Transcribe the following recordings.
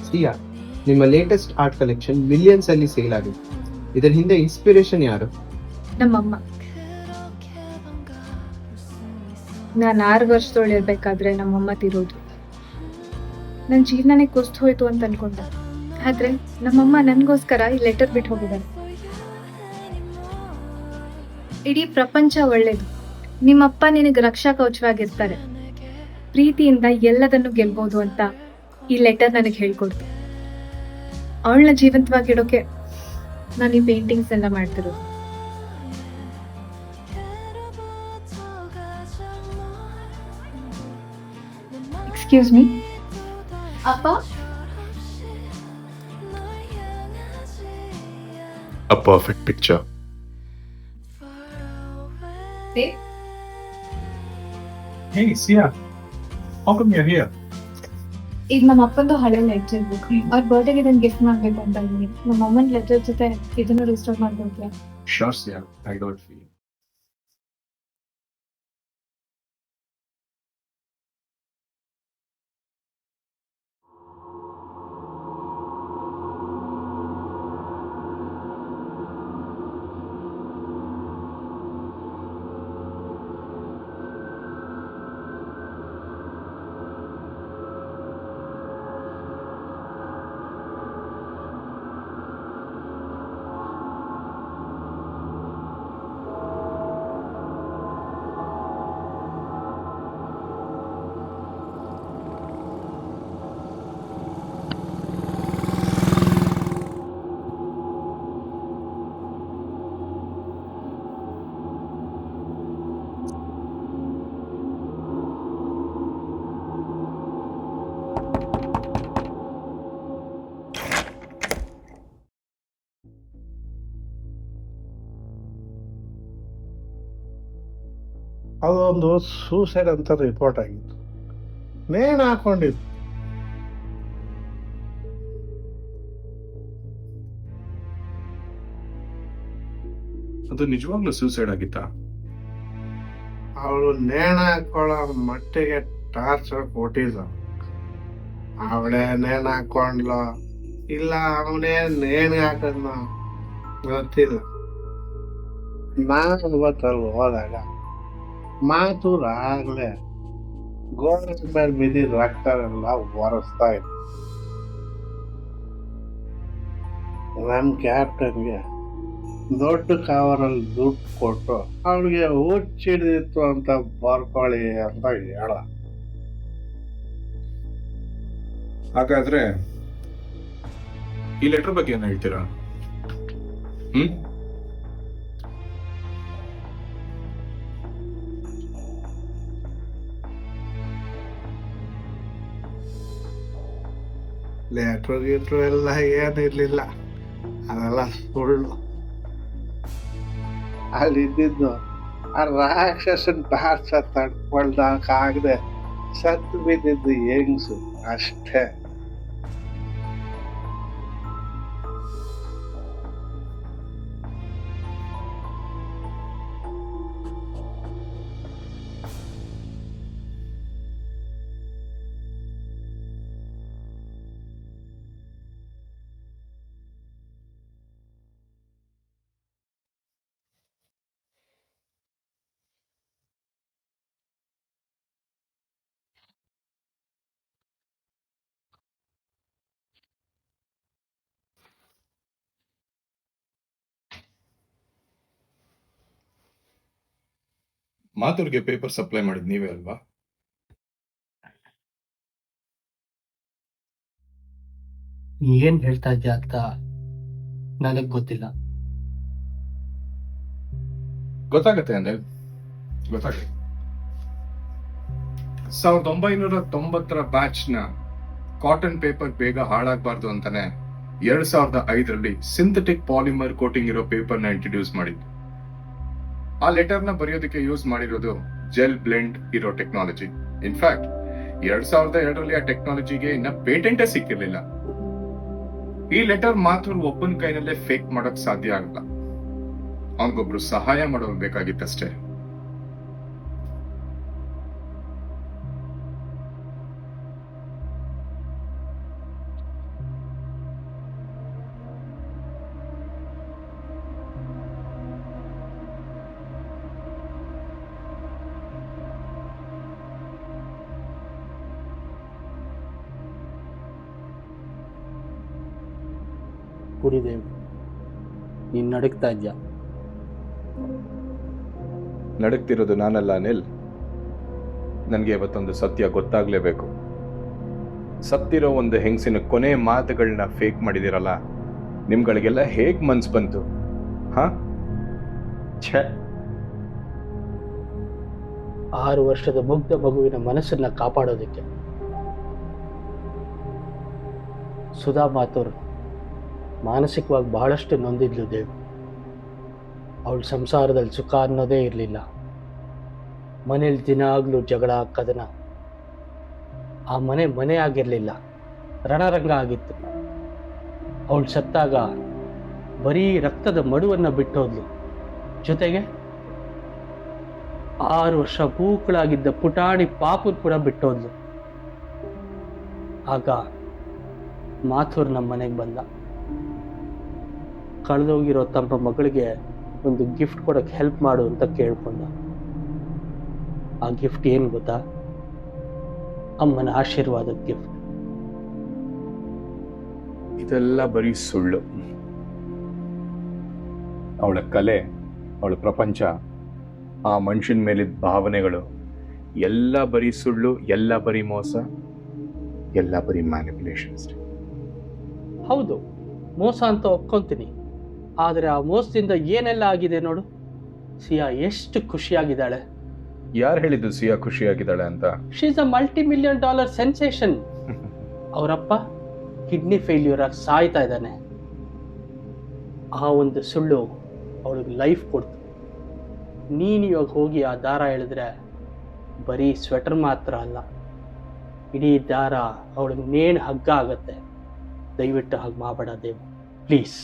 ಸಿಯಾ, ನಿಮ್ಮ latest art collection millions ಅಲ್ಲಿ sale ಆಗಿದೆ. ಇದರ ಹಿಂದೆ ಇನ್ಸ್ಪಿರೇಷನ್ ಯಾರು? ನಮ್ಮಮ್ಮ. ನಾನು 6 ವರ್ಷದೊಳು ಇರ್ಬೇಕಾದ್ರೆ ನಮ್ಮಮ್ಮ ತೀರೋದ್ರು. ನನ್ನ ಜೀವನನೇ ಕುಸ್ದು ಹೋಯ್ತು ಅಂತ ಅನ್ಕೊಂಡೆ. ಆದ್ರೆ ನಮ್ಮಮ್ಮ ನನಗೋಸ್ಕರ ಈ ಲೆಟರ್ ಬಿಟ್ಟು ಹೋಗಿದ್ದಾರೆ. ಇಡೀ ಪ್ರಪಂಚ ಒಳ್ಳೇದು. ನಿಮ್ಮಪ್ಪ ನಿನಗೆ ರಕ್ಷಾ ಕವಚವಾಗಿರ್ತಾರೆ. ಪ್ರೀತಿಯಿಂದ ಎಲ್ಲದನ್ನು ಗೆಲ್ಬೋದು ಅಂತ ಈ ಲೆಟರ್ ನನಗೆ ಹೇಳ್ಕೊಡ್ತು. ಅವಳನ್ನ ಜೀವಂತವಾಗಿಡೋಕೆ ನಾನು ಈ ಪೇಂಟಿಂಗ್ಸ್ ಎಲ್ಲ ಮಾಡ್ತಿರೋದು. ಎಕ್ಸ್ಕ್ಯೂಸ್ ಮೀ ಅಪ್ಪ. A perfect picture. Hey, Sia. How come you're here? ಇದು ನಮ್ಮ ಅಪ್ಪಂದು ಹಳೆ ಲೆಟರ್ ಬುಕ್. ಅವ್ರ ಬರ್ಡೇಗೆ ಇದನ್ನ ಗಿಫ್ಟ್ ಮಾಡ್ಬೇಕು ಅಂತ ಇದ್ದೀನಿ. ನಮ್ಮ ಅಮ್ಮನ ಲೆಟರ್ ಜೊತೆ ಇದನ್ನು ರಿಸ್ಟೋರ್ ಮಾಡ್ಬೇಕು. Sure, Sia. I got it for you. ಅದೊಂದು ಸೂಸೈಡ್ ಅಂತ ರಿಪೋರ್ಟ್ ಆಗಿತ್ತು. ನೇಣು ಹಾಕೊಂಡಿದ್ದು. ಅದು ನಿಜವಾಗ್ಲೂ ಸೂಸೈಡ್ ಆಗಿತ್ತಾ? ಅವಳು ನೇಣು ಹಾಕೊಳ್ಳೋ ಮಟ್ಟಿಗೆ ಟಾರ್ಚರ್ ಕೊಟ್ಟಿದ್ದ. ಅವಳೇ ನೇಣು ಹಾಕೊಂಡ್ಲೋ ಇಲ್ಲ ಅವನೇ ನೇಣು ಹಾಕದ್ನ ಗೊತ್ತಿಲ್ಲ. ನಾನು ಇವತ್ತಲ್ಲಿ ಹೋದಾಗ ಮಾತೂರ್ ಆಗ್ಲೇ ಗೋಡೆ ಮೇಲೆ ಬಿದ್ದಿದ್ ರಕ್ತ ಎಲ್ಲ ಒರೆಸ್ತಾ ಇತ್ತು. ನಮ್ ಕ್ಯಾಪ್ಟನ್ಗೆ ದೊಡ್ಡ ಕವರಲ್ಲಿ ದುಡ್ಡು ಕೊಟ್ಟು ಅವಳಿಗೆ ಹುಚ್ಚಿಡಿದಿತ್ತು ಅಂತ ಬರ್ಕೊಳ್ಳಿ ಅಂತ ಹೇಳ. ಹಾಗಾದ್ರೆ ಈ ಲೆಟರ್ ಬಗ್ಗೆ ಏನ್ ಹೇಳ್ತೀರಾ? ಲೆಟ್ರು ಗಿಟ್ರು ಎಲ್ಲ ಏನಿರ್ಲಿಲ್ಲ, ಅದೆಲ್ಲ ಸುಳ್ಳು. ಅಲ್ಲಿದ್ದು ಆ ರಾಕ್ಷಸನ್ ಟಾರ್ಚರ್ ತಡ್ಕೊಳ್ದಾಗದೆ ಸತ್ತು ಬಿದ್ದಿದ್ದು ಹೆಂಗ್ಸು ಅಷ್ಟೇ. ಮಾತುರ್ಗೆ ಪೇಪರ್ ಸಪ್ಲೈ ಮಾಡಿದ್ ನೀವೇ ಅಲ್ವಾ? ಏನ್ ಹೇಳ್ತಾ ಇದ್ಯಾ ಅಂತ ನನಗ್ ಗೊತ್ತಿಲ್ಲ. ಗೊತ್ತಾಗತ್ತೆ ಅನಿಲ್, ಗೊತ್ತಾಗತ್ತೆ. 1990 ಬ್ಯಾಚ್ ನ ಕಾಟನ್ ಪೇಪರ್ ಬೇಗ ಹಾಳಾಗಬಾರ್ದು ಅಂತಾನೆ 2005ರಲ್ಲಿ ಸಿಂಥೆಟಿಕ್ ಪಾಲಿಮರ್ ಕೋಟಿಂಗ್ ಇರೋ ಪೇಪರ್ ನ ಇಂಟ್ರೊಡ್ಯೂಸ್ ಮಾಡಿದ್ದು. ಆ ಲೆಟರ್ ನ ಬರೆಯೋದಕ್ಕೆ ಯೂಸ್ ಮಾಡಿರೋದು ಜೆಲ್ ಬ್ಲೆಂಡ್ ಇರೋ ಟೆಕ್ನಾಲಜಿ. ಇನ್ಫ್ಯಾಕ್ಟ್ 2002ರಲ್ಲಿ ಆ ಟೆಕ್ನಾಲಜಿಗೆ ಇನ್ನ ಪೇಟೆಂಟೇ ಸಿಕ್ಕಿರ್ಲಿಲ್ಲ. ಈ ಲೆಟರ್ ಮಾತ್ರ ಒಬ್ಬನ ಕೈನಲ್ಲೇ ಫೇಕ್ ಮಾಡಕ್ ಸಾಧ್ಯ ಆಗಲ್ಲ. ಅವನಿಗೊಬ್ರು ಸಹಾಯ ಮಾಡೋರು ಬೇಕಾಗಿತ್ತಷ್ಟೇ. ಗುರುದೇವ್, ನೀನು ನಡಕ್ತಾ ಇದ್ಯಾ? ನಡಕ್ತಿರೋದು ನಾನಲ್ಲ ಅನಿಲ್. ನನಗೆ ಇವತ್ತೊಂದು ಸತ್ಯ ಗೊತ್ತಾಗ್ಲೇಬೇಕು. ಸತ್ತಿರೋ ಒಂದು ಹೆಂಗಸಿನ ಕೊನೆ ಮಾತುಗಳನ್ನ ಫೇಕ್ ಮಾಡಿದಿರಲ್ಲ, ನಿಮ್ಗಳಿಗೆಲ್ಲ ಹೇಗ್ ಮನ್ಸು ಬಂತು? ಹಾ, ಛೇ. 6 ವರ್ಷದ ಮುಗ್ಧ ಮಗುವಿನ ಮನಸ್ಸನ್ನ ಕಾಪಾಡೋದಕ್ಕೆ ಸುಧಾ ಮಾಥುರ್ ಮಾನಸಿಕವಾಗಿ ಬಹಳಷ್ಟು ನೊಂದಿದ್ಲು ದೇವ್. ಅವಳ ಸಂಸಾರದಲ್ಲಿ ಸುಖ ಅನ್ನೋದೇ ಇರಲಿಲ್ಲ. ಮನೇಲಿ ದಿನಾಗ್ಲೂ ಜಗಳ, ಕದನ. ಆ ಮನೆ ಆಗಿರಲಿಲ್ಲ, ರಣರಂಗ ಆಗಿತ್ತು. ಅವಳು ಸತ್ತಾಗ ಬರೀ ರಕ್ತದ ಮಡುವನ್ನು ಬಿಟ್ಟೋದ್ಲು. ಜೊತೆಗೆ 6 ವರ್ಷ ಪೂಕಳಾಗಿದ್ದ ಪುಟಾಣಿ ಪಾಪು ಕೂಡ ಬಿಟ್ಟೋದ್ಲು. ಆಗ ಮಾಥುರ್ ನಮ್ಮ ಮನೆಗೆ ಬಂದ. ಕಳೆದೋಗಿರೋ ತಮ್ಮ ಮಗಳಿಗೆ ಒಂದು ಗಿಫ್ಟ್ ಕೊಡಕ್ಕೆ ಹೆಲ್ಪ್ ಮಾಡು ಅಂತ ಕೇಳ್ಕೊಂಡ. ಆ ಗಿಫ್ಟ್ ಏನು ಗೊತ್ತಾ? ಅಮ್ಮನ ಆಶೀರ್ವಾದದ ಗಿಫ್ಟ್. ಇದೆಲ್ಲ ಬರೀ ಸುಳ್ಳು. ಅವಳ ಕಲೆ, ಅವಳ ಪ್ರಪಂಚ, ಆ ಮನುಷ್ಯನ ಮೇಲಿದ್ದ ಭಾವನೆಗಳು ಎಲ್ಲ ಬರೀ ಸುಳ್ಳು, ಎಲ್ಲ ಬರೀ ಮೋಸ, ಎಲ್ಲ ಬರೀ ಮ್ಯಾನಿಪುಲೇಷನ್ ಅಷ್ಟೇ. ಹೌದು, ಮೋಸ ಅಂತ ಒಪ್ಕೊಂತೀನಿ. ಆದರೆ ಆ ಮೋಸದಿಂದ ಏನೆಲ್ಲ ಆಗಿದೆ ನೋಡು. ಸಿಯಾ ಎಷ್ಟು ಖುಷಿಯಾಗಿದ್ದಾಳೆ. ಯಾರು ಹೇಳಿದ್ದು ಸಿಯಾ ಖುಷಿಯಾಗಿದ್ದಾಳೆ ಅಂತ? She is a $multi-million sensation. ಅವರಪ್ಪ ಕಿಡ್ನಿ ಫೇಲ್ಯೂರ್ ಆಗಿ ಸಾಯ್ತಾ ಇದ್ದಾನೆ. ಆ ಒಂದು ಸುಳ್ಳು ಅವಳಿಗೆ ಲೈಫ್ ಕೊಡ್ತು. ನೀನು ಇವಾಗ ಹೋಗಿ ಆ ದಾರ ಎಳೆದ್ರೆ ಬರೀ ಸ್ವೆಟರ್ ಮಾತ್ರ ಅಲ್ಲ, ಇಡೀ ದಾರ ಅವಳಿಗೆ ನೇಣು ಹಗ್ಗ ಆಗತ್ತೆ. ದಯವಿಟ್ಟು ಹಾಗೆ ಮಾಡಬೇಡ ದೇವ್, ಪ್ಲೀಸ್.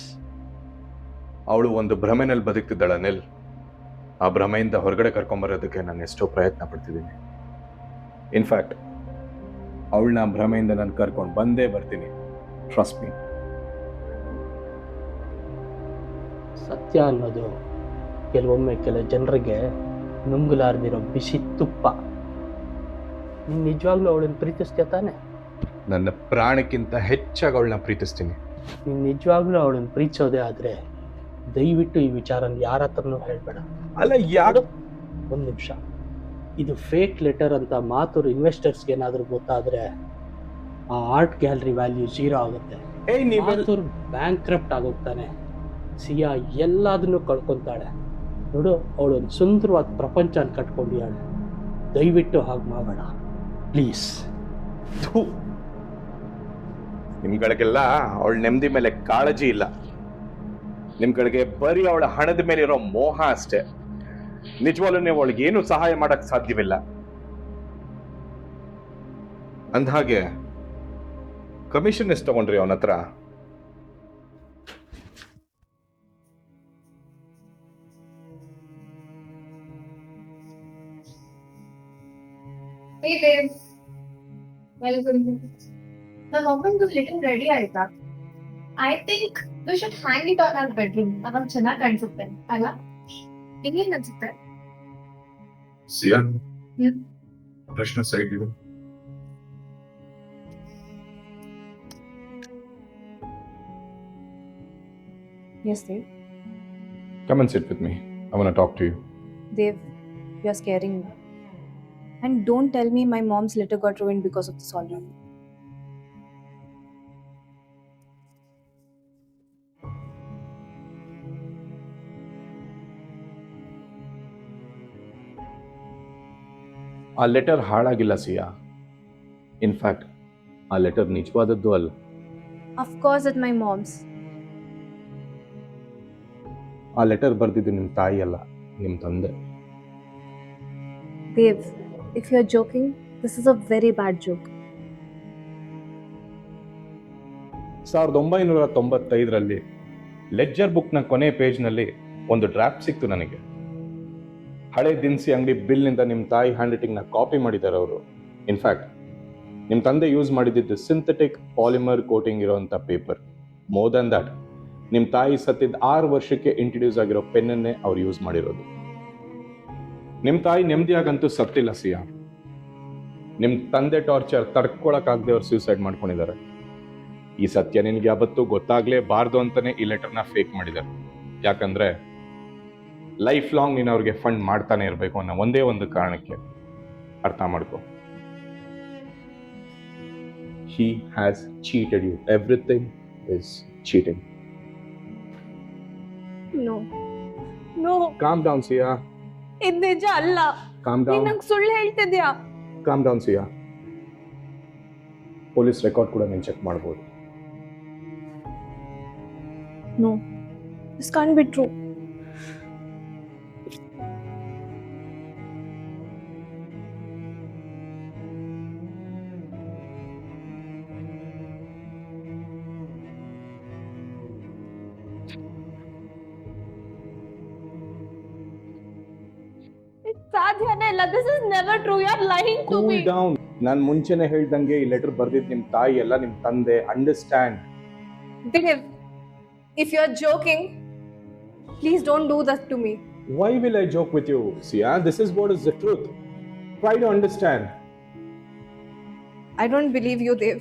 ಅವಳು ಒಂದು ಭ್ರಮೆನಲ್ಲಿ ಬದುಕ್ತಿದ್ದಾಳ ಅನಿಲ್. ಆ ಭ್ರಮೆಯಿಂದ ಹೊರಗಡೆ ಕರ್ಕೊಂಬರೋದಕ್ಕೆ ನಾನು ಎಷ್ಟೋ ಪ್ರಯತ್ನ ಪಡ್ತಿದ್ದೀನಿ. ಇನ್ಫ್ಯಾಕ್ಟ್ ಅವಳನ್ನ ಭ್ರಮೆಯಿಂದ ನಾನು ಕರ್ಕೊಂಡು ಬಂದೇ ಬರ್ತೀನಿ. Trust me. ಸತ್ಯ ಅನ್ನೋದು ಕೆಲವೊಮ್ಮೆ ಕೆಲ ಜನರಿಗೆ ನುಂಗಲಾರ್ದಿರೋ ಬಿಸಿ ತುಪ್ಪ. ನೀನು ನಿಜವಾಗ್ಲೂ ಅವಳನ್ನು ಪ್ರೀತಿಸ್ತೀಯ ತಾನೆ? ನನ್ನ ಪ್ರಾಣಕ್ಕಿಂತ ಹೆಚ್ಚಾಗಿ ಅವಳನ್ನ ಪ್ರೀತಿಸ್ತೀನಿ. ನೀನು ನಿಜವಾಗ್ಲೂ ಅವಳನ್ನು ಪ್ರೀತಿಸೋದೇ ಆದರೆ ದಯವಿಟ್ಟು ಈ ವಿಚಾರನ ಯಾರ ಹತ್ರನೂ ಹೇಳಬೇಡ. ಅಲ್ಲ, ಯಾರು? ಒಂದು ನಿಮಿಷ. ಇದು ಫೇಕ್ ಲೆಟರ್ ಅಂತ ಮಾಥುರ್ ಇನ್ವೆಸ್ಟರ್ಸ್ಗೆ ಏನಾದರೂ ಗೊತ್ತಾದರೆ ಆ ಆರ್ಟ್ ಗ್ಯಾಲರಿ ವ್ಯಾಲ್ಯೂ 0 ಆಗುತ್ತೆ. ಮಾಥುರ್ ಬ್ಯಾಂಕ್ರಪ್ಟ್ ಆಗೋಗ್ತಾನೆ. ಸಿಯಾ ಎಲ್ಲದನ್ನೂ ಕಳ್ಕೊತಾಳೆ. ನೋಡು, ಅವಳೊಂದು ಸುಂದರವಾದ ಪ್ರಪಂಚನ ಕಟ್ಕೊಂಡಿದ್ದಾಳೆ. ದಯವಿಟ್ಟು ಹಾಗೆ ಮಾಡಬೇಡ ಪ್ಲೀಸ್. ನಿಮ್ಗಳಿಗೆಲ್ಲ ಅವಳ ನೆಮ್ಮದಿ ಮೇಲೆ ಕಾಳಜಿ ಇಲ್ಲ. ನಿಮ್ಗಳಿಗೆ ಬರೀ ಅವಳ ಹಣದ ಮೇಲಿರೋ ಮೋಹ ಅಷ್ಟೇ. ನಿಜವಾಗ್ಲೂ ನೀವು ಅವಳಿಗೆ ಏನು ಸಹಾಯ ಮಾಡಕ್ ಸಾಧ್ಯವಿಲ್ಲ. ಅಂದಹಾಗೆ ಕಮಿಷನ್ ಎಷ್ಟು ತಗೊಂಡ್ರಿ ಅವನ ಹತ್ರ? Hey babe, welcome. My mom little ready ಆಯ್ತಾ? I think we should hang it on our bedroom. ಅವಾಗ ಚೆನ್ನಾಗಿ ಕಾಣಿಸುತ್ತೆ ಅಲ್ಲ? ನಿಂಗೇನ್ ಅನ್ಸುತ್ತೆ? ಸಿಯಾ, ಪ್ರಶ್ನೆ ಸೈಡ್ ಇಡು. Yes, Dev. Come and sit with me. I want to talk to you. Dev, you're scaring me. And don't tell me my mom's letter got ruined because of this already. ಆ letter ಹಾಳಾಗಿಲ್ಲ ಸಿಯಾ. In fact ಆ letter ನಿಜವಾದದ್ದು ಅಲ್ಲ. Of course, it's my mom's. ಆ letter ಬರೆದಿದ್ದು ನಿಮ್ಮ ತಾಯಿ ಅಲ್ಲ, ನಿಮ್ಮ ತಂದೆ. Dev, if you're joking, this is a very bad joke. 1995ರಲ್ಲಿ ಲೆಡ್ಜರ್ ಬುಕ್ನ ಕೊನೆ ಪೇಜ್ನಲ್ಲಿ ಒಂದು ಡ್ರಾಫ್ಟ್ ಸಿಕ್ತು ನನಗೆ. ಹಳೆ ದಿನಸಿ ಅಂಗಡಿ ಬಿಲ್ನಿಂದ ನಿಮ್ಮ ತಾಯಿ ಹ್ಯಾಂಡ್ ರೈಟಿಂಗ್ನ ಕಾಪಿ ಮಾಡಿದ್ದಾರೆ ಅವರು. ಇನ್ಫ್ಯಾಕ್ಟ್ ನಿಮ್ಮ ತಂದೆ ಯೂಸ್ ಮಾಡಿದ್ದು ಸಿಂಥೆಟಿಕ್ ಪಾಲಿಮರ್ ಕೋಟಿಂಗ್ ಇರೋಂಥ ಪೇಪರ್. ಮೋರ್ ದನ್ ದ್ಯಾಟ್, ನಿಮ್ಮ ತಾಯಿ ಸತ್ತಿದ್ದ 6 ವರ್ಷಕ್ಕೆ ಇಂಟ್ರಡ್ಯೂಸ್ ಆಗಿರೋ ಪೆನ್ನನ್ನೇ ಅವ್ರು ಯೂಸ್ ಮಾಡಿರೋದು. ನಿಮ್ಮ ತಾಯಿ ನೆಮ್ಮದಿಯಾಗಂತೂ ಸತ್ತಿಲ್ಲ ಸಿಯಾ. ನಿಮ್ಮ ತಂದೆ ಟಾರ್ಚರ್ ತಡ್ಕೊಳಕ್ಕಾಗದೆ ಅವ್ರು ಸೂಸೈಡ್ ಮಾಡ್ಕೊಂಡಿದ್ದಾರೆ. ಈ ಸತ್ಯ ನಿನ್ಗೆ ಯಾವತ್ತೂ ಗೊತ್ತಾಗ್ಲೇಬಾರ್ದು ಅಂತಾನೆ ಈ ಲೆಟರ್ನ ಫೇಕ್ ಮಾಡಿದ್ದಾರೆ. ಯಾಕಂದ್ರೆ ಲೈಫ್ ಲಾಂಗ್ ನೀನು ಅವ್ರಿಗೆ ಫಂಡ್ ಮಾಡ್ತಾನೆ ಇರಬೇಕು ಅನ್ನೋ ಒಂದೇ ಒಂದು ಕಾರಣಕ್ಕೆ. ಅರ್ಥ ಮಾಡ್ಕೊ. He has cheated you. Everything is cheating. No. No. Calm down, Sia. ಇದು ನಿಜ ಅಲ್ಲ. Calm ನೀನ್ down. ನಂಗೆ ಸುಳ್ಳು ಹೇಳ್ತಿದ್ಯಾ? Calm down, Sia. Police record ಕೂಡ ನೀನು ಚೆಕ್ ಮಾಡ್ಬೋದು. No. This can't be true. ಸಾಧ್ಯನೇ ಇಲ್ಲ. This is never true. You are lying to cool me. Down. ನಾನು ಮುಂಚೆನೆ ಹೇಳ್ದಂಗೆ ಈ ಲೆಟರ್ ಬರ್ದಿದ್ದು ನಿಮ್ಮ ತಾಯಿ ಎಲ್ಲ ನಿಮ್ಮ ತಂದೆ. Understand. Dev, if you are joking, please don't do that to me. Why will I joke with you, Sia? This is what is the truth. Try to understand. I don't believe you, Dev.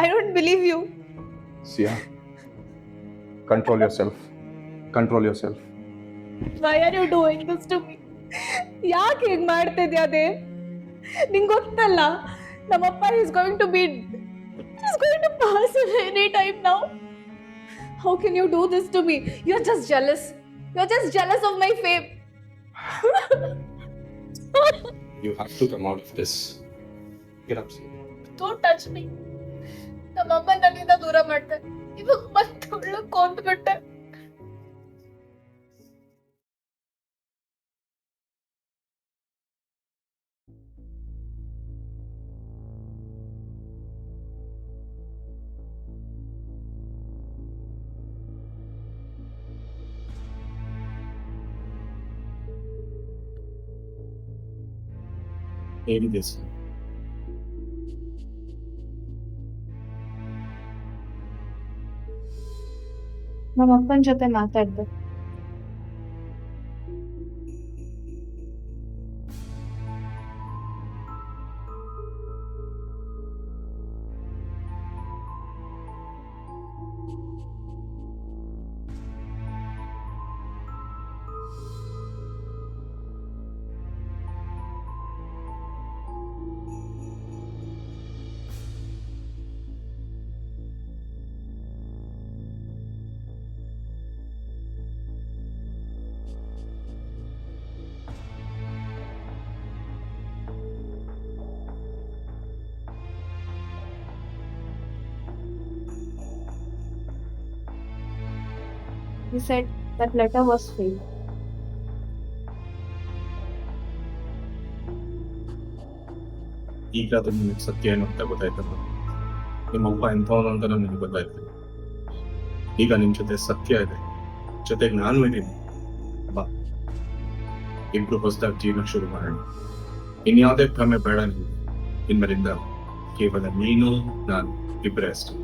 I don't believe you. Sia, control yourself. Control yourself. Why are you doing this to me? ಯಾಕೆ ಹೀಗೆ ಮಾಡ್ತಿದ್ಯಾ ದೇವ್? ನಿಂಗೆ ಗೊತ್ತಲ್ಲ ನಮ್ಮಪ್ಪ is going to pass away any time now. How can you do this to me? You're just jealous. You're just jealous of my fame. You have to come out of this. Get up, Sia. Don't touch me. ನಮ್ಮಮ್ಮ ನನ್ನಿಂದ ದೂರ ಮಾಡ್ತಾರೆ. ಇವಾಗ ಮತ್ತೆ ಒಳ್ಳೆ ಕೊಂದ್ಬಿಟ್ಟೆ. ಏನಿದೆ sir? ನಮ್ಮ ಅಪ್ಪನ ಜೊತೆ ಮಾತಾಡ್ದೆ. He said that letter was fake. ಈಗ ಅದು ನಿಮಗೆ ಸತ್ಯ ಏನು ಅಂತ ಗೊತ್ತಾಯ್ತಲ್ಲ. ನಿಮ್ಮಪ್ಪ ಎಂಥವನು ಅಂತ ನನಗೆ ಗೊತ್ತಾಯ್ತು. ಈಗ ನಿಮ್ ಜೊತೆ ಸತ್ಯ ಇದೆ, ಜೊತೆಗೆ ನಾನು ಇದ್ದೀನಿ. ಬಾ, ಇಬ್ರು ಹೊಸದಾಗಿ ಜೀವನ ಶುರು ಮಾಡೋಣ. ಇನ್ಯಾವುದೇ ಭ್ರಮೆ ಬೇಡ ನೀವು. ಇನ್ಮೇಲಿಂದ ಕೇವಲ ನೀನು ನಾನು ಇಬ್ಬರೇ ಅಷ್ಟೇ.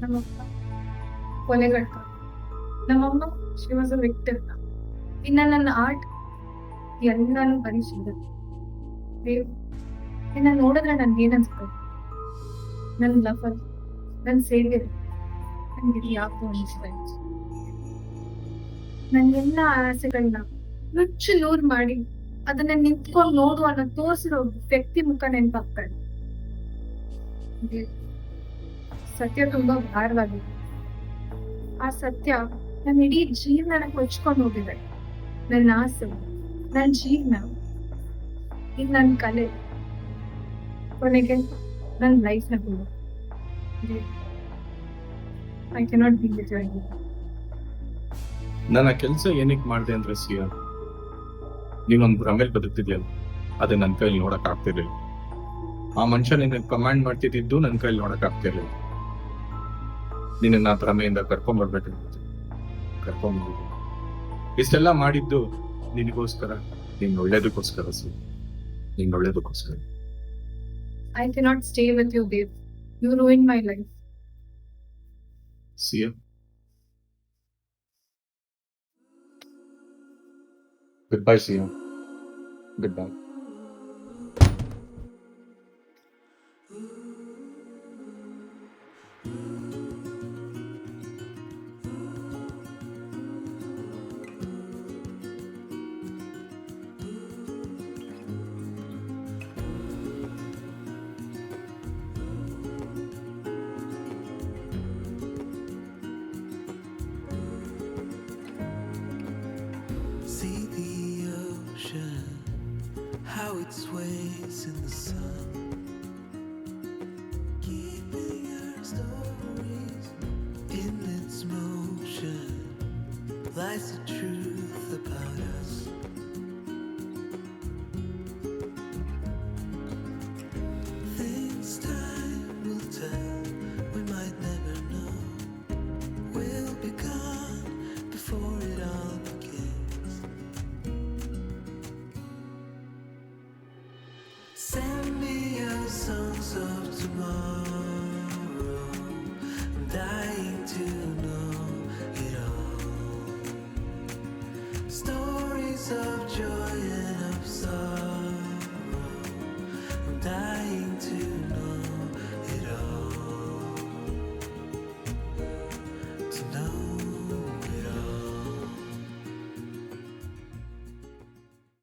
ನಮ್ಮಪ್ಪ ಕೊಲೆಗಡ್ಕ, ನಮ್ಮಮ್ಮ ಶಿ ವಾಸ್ ಅ ವಿಕ್ಟಿಮ್. ಇನ್ನ ನನ್ನ ಆರ್ಟ್ ಎಲ್ಲಾನು ಭರಿಸಿದೆ. ಇನ್ನ ನೋಡಿದ್ರೆ ನನ್ಗೆ ಏನ್ ಅನ್ಸುತ್ತೆ? ನನ್ನ ಲವರ್, ನನ್ನ ಸೇವಿಯರ್ ನನ್ಗೆ ಯಾಕೋ ಅನಿಸ್ತಾ ಇತ್ತು. ನನ್ನೆಲ್ಲ ಆಸೆಗಳನ್ನ ನುಚ್ಚು ನೂರು ಮಾಡಿ ಅದನ್ನ ನಿಂತ್ಕೊಂಡು ನೋಡು ಅನ್ನೋ ತೋರಿಸಿರೋ ವ್ಯಕ್ತಿ ಮುಖ ನೆನಪಾಗ್ತಾ ಇದೆ. ಸತ್ಯ ತುಂಬಾ ಭಾರವಾಗಿದೆ. ಆ ಸತ್ಯ ನನ್ನ ಇಡೀ ಜೀವನ ಕೊಚ್ಕೊಂಡು ಹೋಗಿದೆ. ನನ್ನ ಆಸೆ, ನನ್ನ ಜೀವನ, ಈಗ ನನ್ನ ಕಲೆ, ಕೊನೆಗೆ ನನ್ನ ಲೈಫ್ನ ಕೂಡ. I cannot be with you. ನನ್ನ ಕೆಲಸ ಏನಕ್ಕೆ ಮಾಡಿದೆ ಅಂದ್ರೆ ಸಿಯಾ, ನೀನೊಂದು ಭ್ರಮೇಲ್ ಬದುಕ್ತಿದ್ಯಲ್ಲ, ಅದು ನನ್ನ ಕೈಲಿ ನೋಡಕ್ ಆಗ್ತಿರ್ಲಿಲ್ಲ. ಆ ಮನುಷ್ಯ ನಿನ್ನ ಕಮಾಂಡ್ ಮಾಡ್ತಿದ್ದು ನನ್ನ ಕೈಲಿ ನೋಡಕ್ ಆಗ್ತಿರ್ಲಿಲ್ಲ. ನಿನ್ನ ಭ್ರಮೆಯಿಂದ ಕರ್ಕೊಂಡ್ಬರ್ಬೇಕಿತ್ತು, ಕರ್ಕೊಂಡ್ಬಂದಿದ್ದು. ಇಷ್ಟೆಲ್ಲ ಮಾಡಿದ್ದು ನಿನಗೋಸ್ಕರ, ನಿನ್ ಒಳ್ಳೇದಕ್ಕೋಸ್ಕರ ಸಿ, ನಿನ್ ಒಳ್ಳೇದಕ್ಕೋಸ್ಕರ. I cannot stay with you, Dev. You ruined my life. Siya, goodbye, Siya. Goodbye. how it sways in the sun.